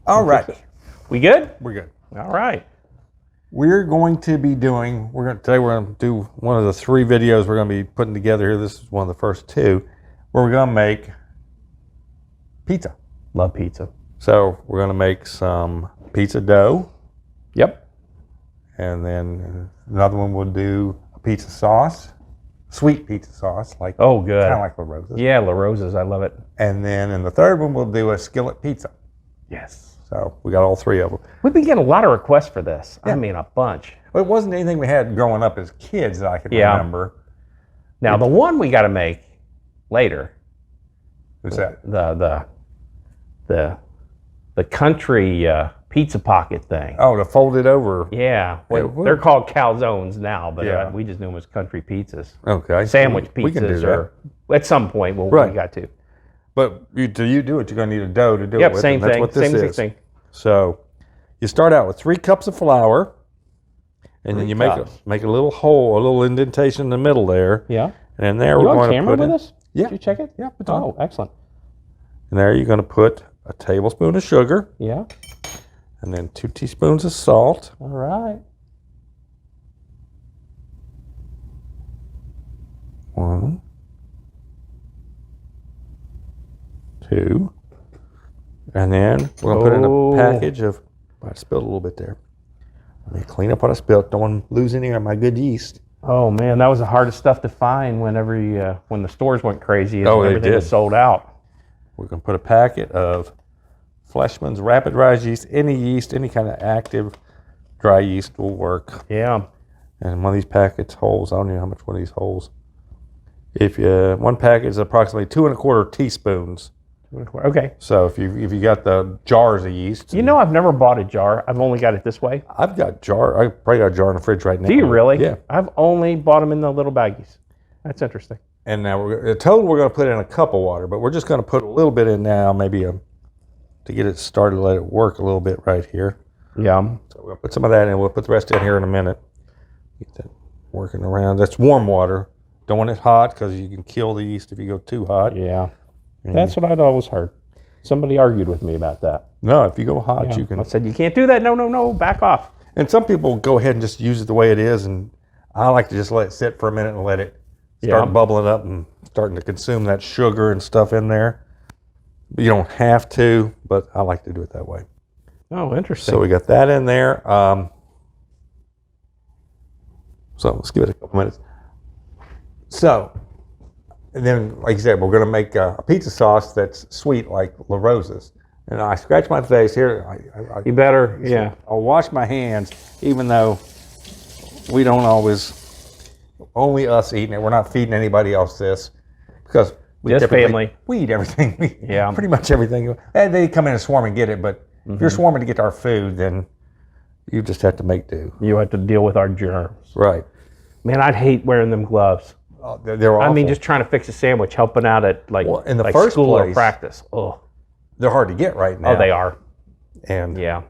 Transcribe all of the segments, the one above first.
All right. We good? We're good. All right. We're going to be doing, today we're going to do one of the 3 videos we're going to be putting together here. This is one of the first 2, where we're going to make pizza. Love pizza. So we're going to make some pizza dough. Yep. And then another one we'll do a pizza sauce, sweet pizza sauce, like Oh, good. kind of like La Rosa's. Yeah, La Rosa's. I love it. And then in the third one we'll do a skillet pizza. Yes. So we got all 3 of them. We've been getting a lot of requests for this. Yeah. I mean, a bunch. It wasn't anything we had growing up as kids that I can remember. Now, the one we got to make later. What's that? The country pizza pocket thing. Oh, to fold it over. Yeah. Well, Hey, they're called calzones now, but Yeah. we just knew them as country pizzas. Okay. Sandwich pizzas. We can do that. Or at some point, we got to. But you do it, you're going to need a dough to do it Yep, with. same and that's thing. what this Same is. thing. So you start out with 3 cups of flour, and then you make a little hole, a little indentation in the middle there. Yeah. And there You we're on going to camera put with in. us? Yeah. Did you check it? Yeah. It's on. Oh, excellent. And there you're going to put a tablespoon of sugar, Yeah. and then 2 teaspoons of salt. All right. 1, 2, and then we're going to put in a package of. I spilled a little bit there. Let me clean up what I spilled. Don't want to lose any of my good yeast. Oh man, that was the hardest stuff to find whenever when the stores went crazy and Oh, they everything did. was sold out. We're going to put a packet of Fleshman's Rapid Rise yeast. Any kind of active dry yeast will work. Yeah. And one of these packets holds, I don't know how much one of these holds. One packet is approximately 2 1/4 teaspoons. Okay. So if you got the jars of yeast. You know, I've never bought a jar. I've only got it this way. I probably got a jar in the fridge right now. Do you really? Yeah. I've only bought them in the little baggies. That's interesting. And now the total we're going to put in a cup of water, but we're just going to put a little bit in now, maybe to get it started, let it work a little bit right here. Yeah. So we'll put some of that in. We'll put the rest in here in a minute. Get that working around. That's warm water. Don't want it hot because you can kill the yeast if you go too hot. Yeah. That's what I'd always heard. Somebody argued with me about that. No, if you go hot, you can. I said, you can't do that. No, back off. And some people go ahead and just use it the way it is, and I like to just let it sit for a minute and let it start bubbling up and starting to consume that sugar and stuff in there. But you don't have to, but I like to do it that way. Oh, interesting. So we got that in there. So let's give it a couple minutes. So, and then, like you said, we're going to make a pizza sauce that's sweet like La Rosa's. And I scratch my face here. You better, yeah. I'll wash my hands, even though we don't always, only us eating it. We're not feeding anybody else this because we Just family. We eat everything. Yeah. Pretty much everything. And they come in and swarm and get it, but if you're swarming to get our food, then you just have to make do. You have to deal with our germs. Right. Man, I'd hate wearing them gloves. They're awful. I mean, just trying to fix a sandwich, helping out at in the like first school or place, practice. Oh, they're hard to get right now. oh, they are. And Yeah,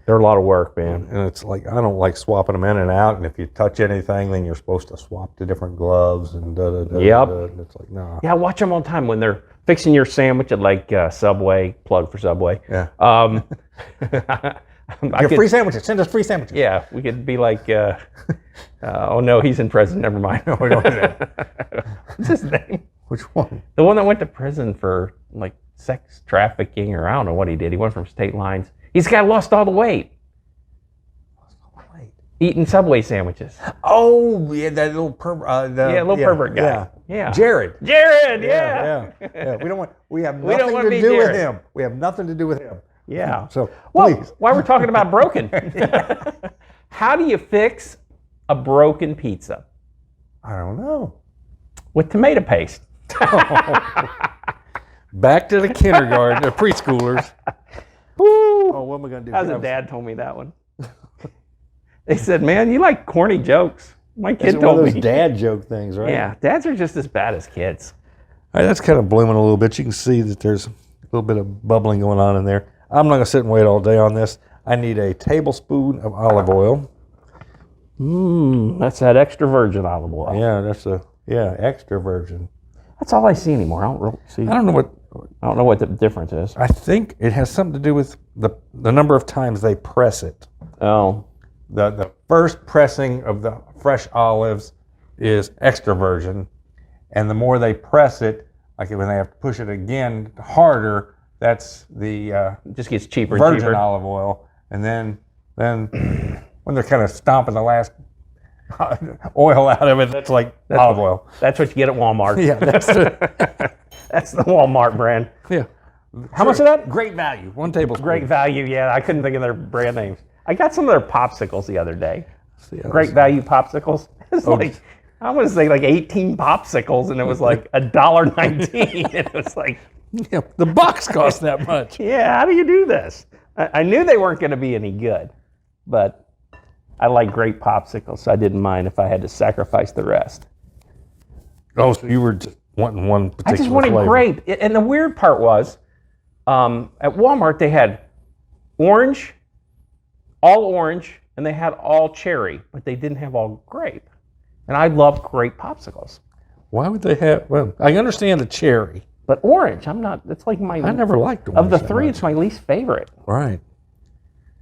they're a lot of work, man. and it's like I don't like swapping them in and out. And if you touch anything, then you're supposed to swap to different gloves and da da da. Yep. Da, and it's like nah. Yeah, I watch them all the time when they're fixing your sandwich at like Subway. Plug for Subway. Yeah. I Free sandwiches. Send us free sandwiches. Yeah, we could be like, oh no, he's in prison. Never mind. No, we don't do that. What's his name? Which one? The one that went to prison for like sex trafficking, or I don't know what he did. He went from state lines. He's got lost all the weight. Eating Subway sandwiches. Oh, yeah, that little pervert. Pervert guy. Yeah. Jared. Yeah. We don't want. We have We don't nothing want to to be do with Jared. him. We have nothing to do with him. Yeah. So Well, please. while we're talking about broken, how do you fix a broken pizza? I don't know. With tomato paste. Back to the kindergarten, the preschoolers. Woo. Oh, what am I going to do? How's a dad told me that one. They said, man, you like corny jokes. My kid It's one told of those me. dad joke things, right? Yeah, dads are just as bad as kids. All right, that's kind of blooming a little bit. You can see that there's a little bit of bubbling going on in there. I'm not going to sit and wait all day on this. I need a tablespoon of olive oil. That's that extra virgin olive oil. Yeah, extra virgin. That's all I see anymore. I don't really see. I don't know what I don't know what the difference is. I think it has something to do with the number of times they press it. Oh. The first pressing of the fresh olives is extra virgin, and the more they press it, like when they have to push it again harder, that's the It just gets cheaper and virgin cheaper. olive oil. And then when they're kind of stomping the last oil out of it, that's like olive oil. That's what you get at Walmart. Yeah, that's That's the Walmart brand. yeah. How much of that? Great value. 1 tablespoon. Great value, yeah. I couldn't think of their brand names. I got some of their popsicles the other day. Great value popsicles. It's like, I want to say like 18 popsicles, and it was like $1.19. It was like, Yeah, the box costs that much. yeah, how do you do this? I knew they weren't going to be any good, but I like grape popsicles, so I didn't mind if I had to sacrifice the rest. Oh, so you were just wanting one particular I just wanted flavor. grape. And the weird part was, at Walmart, they had orange, all orange, and they had all cherry, but they didn't have all grape. And I love grape popsicles. Why would they have? Well, I understand the cherry. But orange, it's like my... I never liked orange. Of the that three, much. it's my least favorite. Right.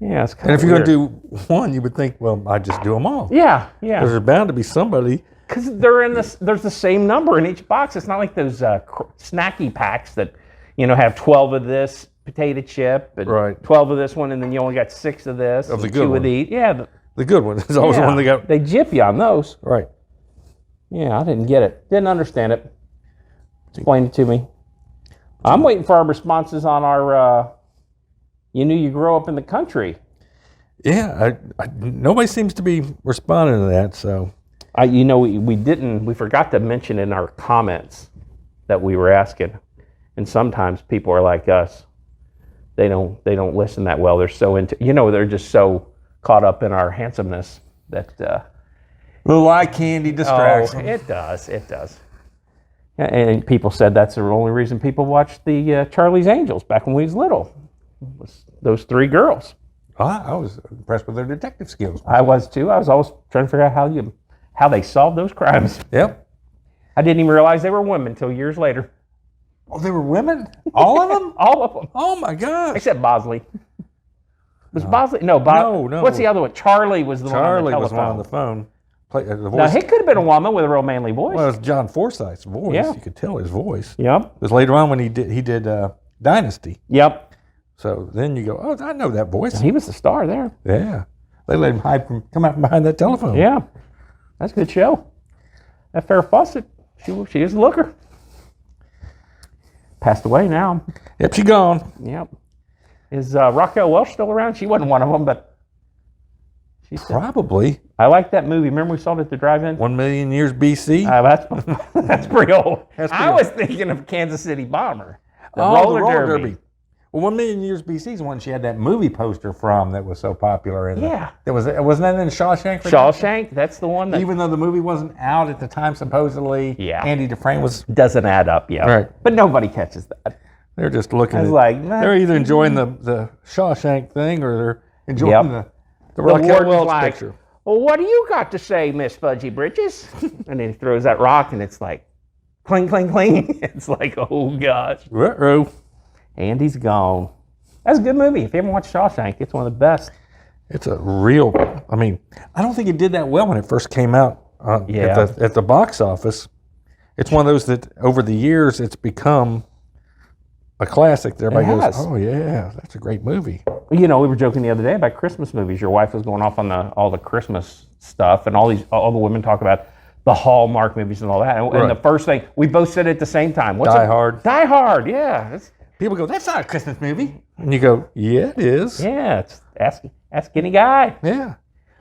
Yeah, it's kind And of if you're weird. going to do one, you would think, well, I'd just do them all. Yeah. Because there's bound to be somebody. Because there's the same number in each box. It's not like those snacky packs that, have 12 of this potato chip and Right. 12 of this one, and then you only got 6 of this. Of the and good 2 one. of these. Yeah. The good one is always the one they got. They jip you on those. Right. Yeah, I didn't get it. Didn't understand it. Explain it to me. I'm waiting for our responses on our, you knew you grow up in the country. Yeah, nobody seems to be responding to that, so. We forgot to mention in our comments that we were asking. And sometimes people are like us. They don't listen that well. They're so into, they're just so caught up in our handsomeness that, Little eye candy distracts them. it does. Yeah, and people said that's the only reason people watched the Charlie's Angels back when we was little. Was those 3 girls. I was impressed with their detective skills. I was too. I was always trying to figure out how they solved those crimes. Yep. I didn't even realize they were women until years later. Oh, they were women? All of them? All of them. Oh, my gosh. Except Bosley. Was Bosley? No, No. What's the other one? Charlie was the Charlie one on the was telephone. one on the phone. The Now, voice. he could have been a woman with a real manly voice. Well, it was John Forsythe's voice. Yeah. You could tell his voice. Yep. It was later on when he did Dynasty. Yep. So then you go, oh, I know that voice. He was the star there. Yeah. They let him come out from behind that telephone. Yeah. That's a good show. That Farrah Fawcett, she is a looker. Passed away now. Yep, she gone. Yep. Is Raquel Welch still around? She wasn't one of them, but she's still. Probably I like that movie. Remember we saw it at the drive-in? 1 million years BC. That's pretty old. That's I pretty was thinking of Kansas City Bomber. The the roller derby. Well, 1 million years BC is one she had that movie poster from that was so popular. Yeah. Wasn't that in Shawshank? Shawshank, that's the one that Even though the movie wasn't out at the time, supposedly, Yeah. Andy Dufresne was. doesn't add up, yeah. Right. But nobody catches that. They're just looking I was at. like, nah. They're either enjoying the Shawshank thing or they're enjoying Yep. the The Raquel warden's Welch like, picture. well, what do you got to say, Miss Fudgy Britches? And then he throws that rock, and it's like, cling, cling, cling. It's like, oh, gosh. Ruh-roh. Andy's gone. That's a good movie. If you haven't watched Shawshank, it's one of the best. It's a real. I mean, I don't think it did that well when it first came out Yeah. at the box office. It's one of those that over the years it's become a classic. Everybody goes, has. "Oh yeah, that's a great movie." We were joking the other day about Christmas movies. Your wife was going off on all the Christmas stuff, and all the women talk about the Hallmark movies and all that. And Right. the first thing, we both said it at the same time. Die Hard. Die Hard, yeah. People go, "That's not a Christmas movie," and you go, "Yeah, it is." Yeah, it's ask any guy. Yeah.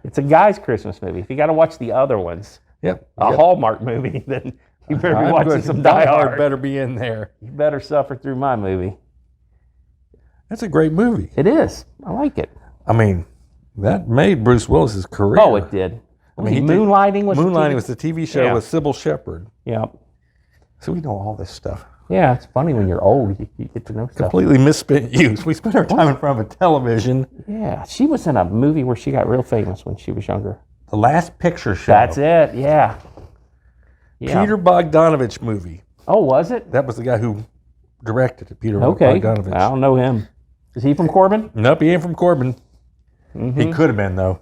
It's a guy's Christmas movie. If you got to watch the other ones, Yep. a Hallmark movie, then you better be I'm watching good. some Die Hard. better be in there. You better suffer through my movie. That's a great movie. It is. I like it. I mean, that made Bruce Willis's career. Oh, it did. he did- Moonlighting was Moonlighting was the TV show Yeah. with Sybil Shepherd. Yeah. So we know all this stuff. Yeah, it's funny when you're old, you get to know stuff. Completely misspent youth. We spent our time in front of a television. Yeah, she was in a movie where she got real famous when she was younger. The Last Picture Show. That's it, yeah. Peter Bogdanovich movie. Oh, was it? That was the guy who directed it. Peter Okay. Bogdanovich. I don't know him. Is he from Corbin? Nope, he ain't from Corbin. He could have been, though.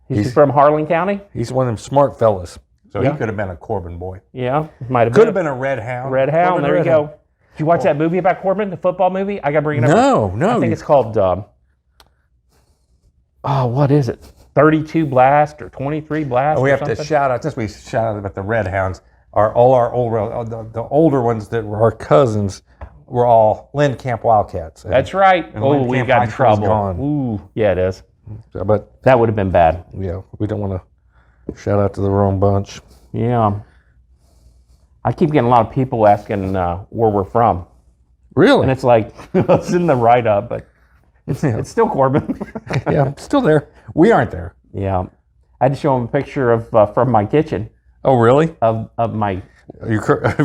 He's from Harlan County? He's one of them smart fellas. So Yeah. he could have been a Corbin boy. Yeah, might have been. Could have been a Red Hound. Red Hound, Corbin there you Red go. Hound. Did you watch that movie about Corbin, the football movie? I got to bring it up. No. I think it's called, what is it? 32 Blast or 23 Blast We or have something? to shout out, since we shout out about the Red Hounds, all our the older ones that were our cousins were all Lynn Camp Wildcats. That's right. Oh, Lynn we Camp got High in School's trouble. gone. Ooh, yeah, it is. But That would have been bad. yeah, we don't want to shout out to the wrong bunch. Yeah. I keep getting a lot of people asking where we're from. Really? And it's like, it's in the write-up, but it's still Corbin. Yeah, I'm still there. We aren't there. Yeah. I had to show them a picture of from my kitchen Oh, really? of my Of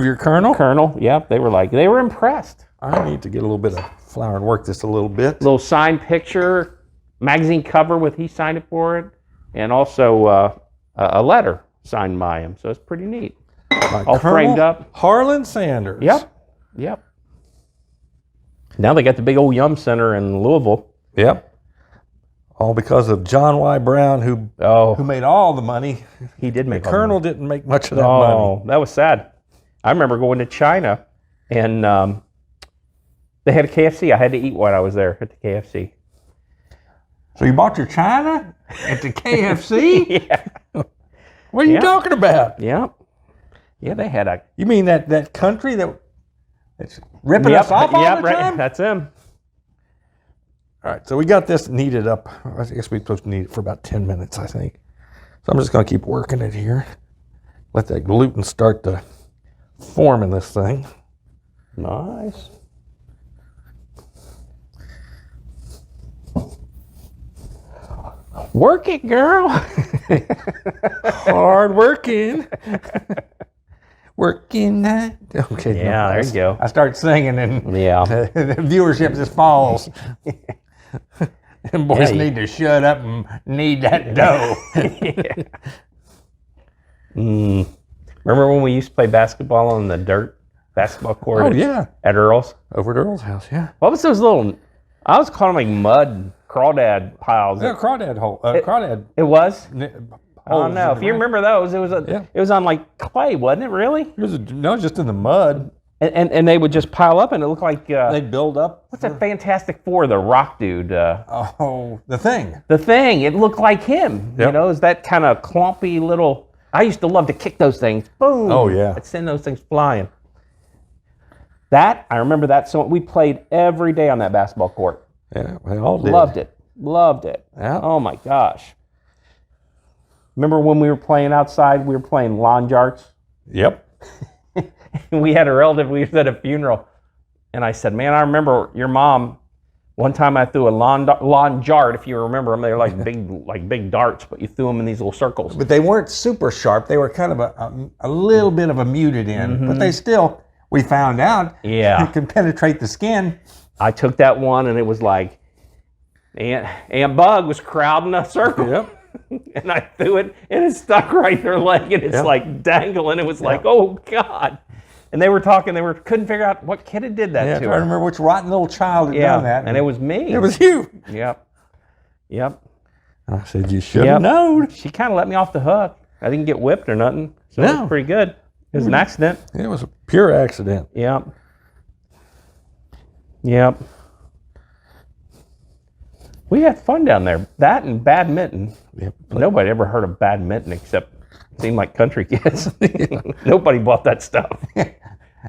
your Colonel? Colonel. Yep, they were impressed. I need to get a little bit of flour and work this a little bit. Little signed picture, magazine cover with he signed it for it, and also a letter signed by him. So it's pretty neat. My All framed up. Harlan Sanders. Yep. Now they got the big old Yum Center in Louisville. Yep. All because of John Y. Brown, who made all the money. He did make The all the Colonel money. didn't make much of that money. Oh, that was sad. I remember going to China, and they had a KFC. I had to eat while I was there at the KFC. So you bought your China at the KFC? Yeah. What are you Yeah. talking about? Yeah. Yeah, they had a... You mean that country that's ripping us off all the right. time? That's him. All right, so we got this kneaded up. I guess we're supposed to knead it for about 10 minutes, I think. So I'm just going to keep working it here. Let that gluten start to form in this thing. Nice. Work it, girl. Hard working. Working that. Okay. Yeah, there you go. I start singing and Yeah. the viewership just falls. And boys Yeah, need to shut up and knead that dough. Remember when we used to play basketball on the dirt basketball court Oh, yeah. at Earl's? Over at Earl's house, yeah. What was those little, I was calling them like mud crawdad piles. Yeah, crawdad hole. Crawdad. It was? Oh holes no! in If the you ground. remember those, it was on like clay, wasn't it? Really? It was no, just in the mud. And they would just pile up, and it looked like They build up. what's that Fantastic Four? The Rock dude, The Thing. the Thing. It looked like him. You Yep. know, is that kind of clumpy little? I used to love to kick those things. Boom! Oh, yeah. I'd send those things flying. That I remember that. So we played every day on that basketball court. Yeah, we all did. Loved it. Loved it. Yeah. Oh my gosh. Remember when we were playing outside? We were playing lawn darts. Yep. And we had a relative. We was at a funeral, and I said, "Man, I remember your mom. One time I threw a lawn jart. If you remember them, they're like big darts, but you threw them in these little circles. But they weren't super sharp. They were kind of a little bit of a muted end. But they still, we found out, Yeah. can penetrate the skin. I took that one, and it was like Aunt Bug was crowding a circle. Yep. And I threw it, and it stuck right in her leg, and it's Yep. like dangling. It was like, oh God! And they were talking. They couldn't figure out what kid had did that Yeah, to trying to her. remember which rotten little child had done that. and it was me. It was you. Yep. I said, you should Yep. have known. She kind of let me off the hook. I didn't get whipped or nothing, so it No. was pretty good. It was an accident. It was a pure accident. Yep. We had fun down there. That and badminton. Yep. Nobody ever heard of badminton except it seemed like country kids. Nobody bought that stuff.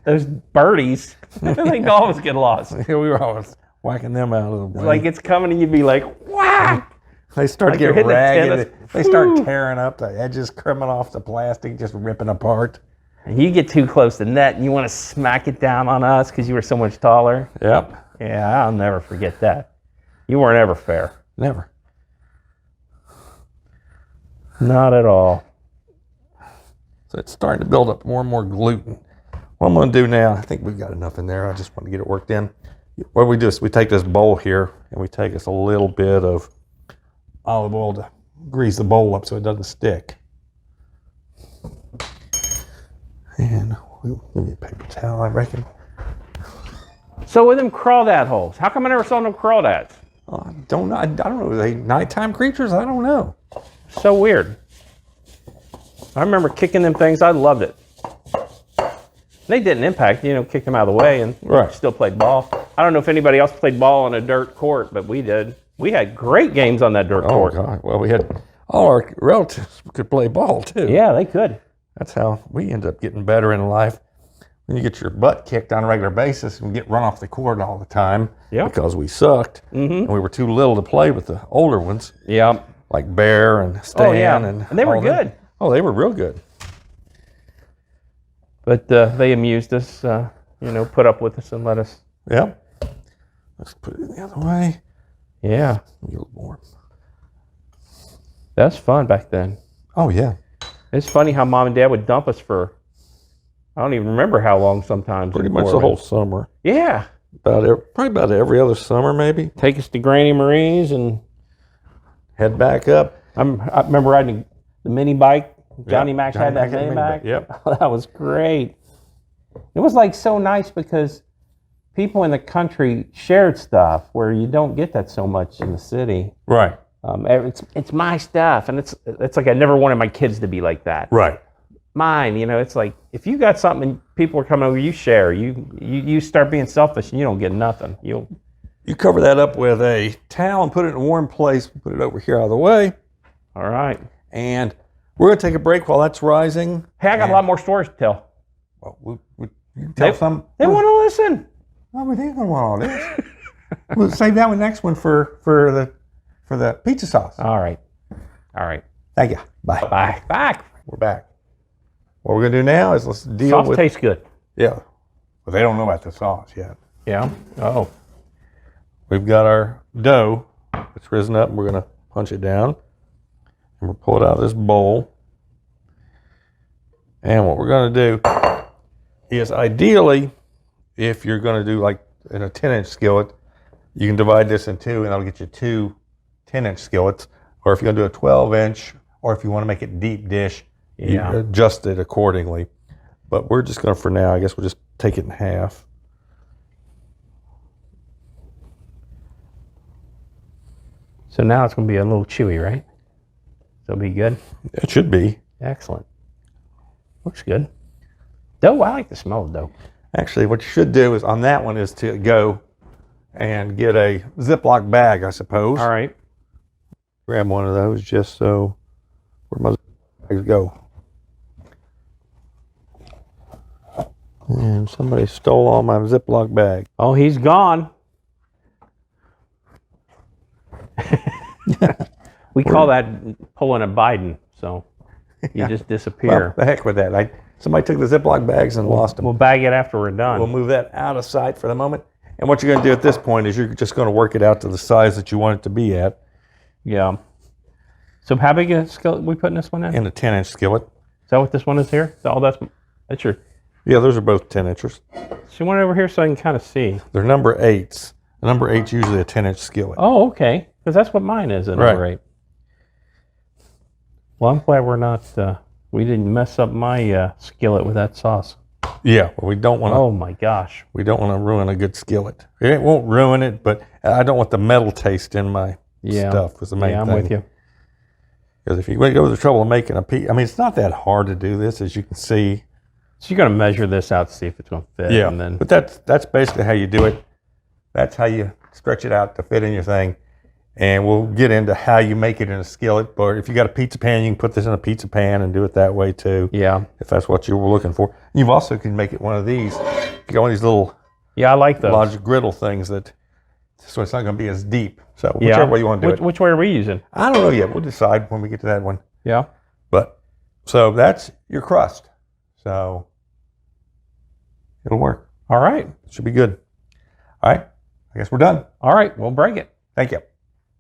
Those birdies, they always get lost. We were always whacking them out of the way. Like it's coming and you'd be like, whack! They start like you're getting hitting a ragged. tennis. They start Whew. tearing up. The edges coming off the plastic, just ripping apart. And you get too close to the net and you want to smack it down on us because you were so much taller. Yep. Yeah, I'll never forget that. You weren't ever fair. Never. Not at all. So it's starting to build up more and more gluten. What I'm going to do now, I think we've got enough in there. I just want to get it worked in. What we do is we take this bowl here and we take us a little bit of olive oil to grease the bowl up so it doesn't stick. And we'll give me a paper towel, I reckon. So with them crawdad holes, how come I never saw no crawdads? I don't know. I don't know. Are they nighttime creatures? I don't know. So weird. I remember kicking them things. I loved it. They didn't impact, kick them out of the way and still played ball. I don't know if anybody else played ball on a dirt court, but we did. We had great games on that dirt court. Oh, God. Well, we had all our relatives could play ball, too. Yeah, they could. That's how we end up getting better in life. When you get your butt kicked on a regular basis and get run off the court all the time because we sucked and we were too little to play with the older ones. Yeah. Like Bear and Stan. And they were good. Oh, they were real good. But they amused us, put up with us and let us. Yeah. Let's put it the other way. Yeah. A little more. That's fun back then. Oh, yeah. It's funny how Mom and Dad would dump us for, I don't even remember how long sometimes. Pretty much the whole summer. Yeah. Probably about every other summer, maybe. Take us to Granny Marie's and head back up. I remember riding the mini bike. Johnny Max had that mini bike. Yep. That was great. It was like so nice because people in the country shared stuff where you don't get that so much in the city. Right. It's my stuff, and it's like I never wanted my kids to be like that. Right. Mine, it's like if you got something and people are coming over, you share. You start being selfish and you don't get nothing. You cover that up with a towel and put it in a warm place. Put it over here out of the way. All right. And we're going to take a break while that's rising. Hey, I got a lot more stories to tell. Well, you tell some. They want to listen. Oh, we didn't want all this. We'll save that one next one for the pizza sauce. All right. Thank you. Bye. Bye. Back. We're back. What we're going to do now is let's deal Sauce with... tastes good. Yeah. But they don't know about the sauce yet. Yeah? Oh. We've got our dough. It's risen up, and we're going to punch it down. And we'll pull it out of this bowl. And what we're going to do is ideally, if you're going to do like in a 10-inch skillet, you can divide this in two, and that'll get you two 10-inch skillets. Or if you're going to do a 12-inch, or if you want to make it deep dish, you adjust it accordingly. But we're just going to, for now, I guess we'll just take it in half. So now it's going to be a little chewy, right? So it'll be good? It should be. Excellent. Looks good. Dough, I like the smell of dough. Actually, what you should do is on that one is to go and get a Ziploc bag, I suppose. All right. Grab one of those just so, where my bags go. And somebody stole all my Ziploc bag. Oh, he's gone. We call that pulling a Biden, so you just disappear. Well, the heck with that. Somebody took the Ziploc bags and lost them. We'll bag it after we're done. We'll move that out of sight for the moment. And what you're going to do at this point is you're just going to work it out to the size that you want it to be at. Yeah. So how big a skillet are we putting this one in? In a 10-inch skillet. Is that what this one is here? That's your... Yeah, those are both 10-inchers. So you want it over here so I can kind of see. They're number 8s. The number 8's usually a 10-inch skillet. Oh, okay. Because that's what mine is, a number 8. Well, I'm glad we're not... we didn't mess up my skillet with that sauce. Yeah, well, we don't want to... Oh, my gosh. We don't want to ruin a good skillet. It won't ruin it, but I don't want the metal taste in my stuff was the main thing. Yeah, I'm with you. Because if you go to the trouble of making a pizza... I mean, it's not that hard to do this, as you can see. So you're going to measure this out to see if it's going to fit. Yeah, and then... but that's basically how you do it. That's how you stretch it out to fit in your thing. And we'll get into how you make it in a skillet. But if you got a pizza pan, you can put this in a pizza pan and do it that way too. Yeah. If that's what you were looking for. You also can make it one of these. You got one of these little I like those. large griddle things so it's not going to be as deep. So whichever way you want to do it. Which way are we using? I don't know yet. We'll decide when we get to that one. Yeah. But so that's your crust. So it'll work. All right. It should be good. All right. I guess we're done. All right. We'll break it. Thank you.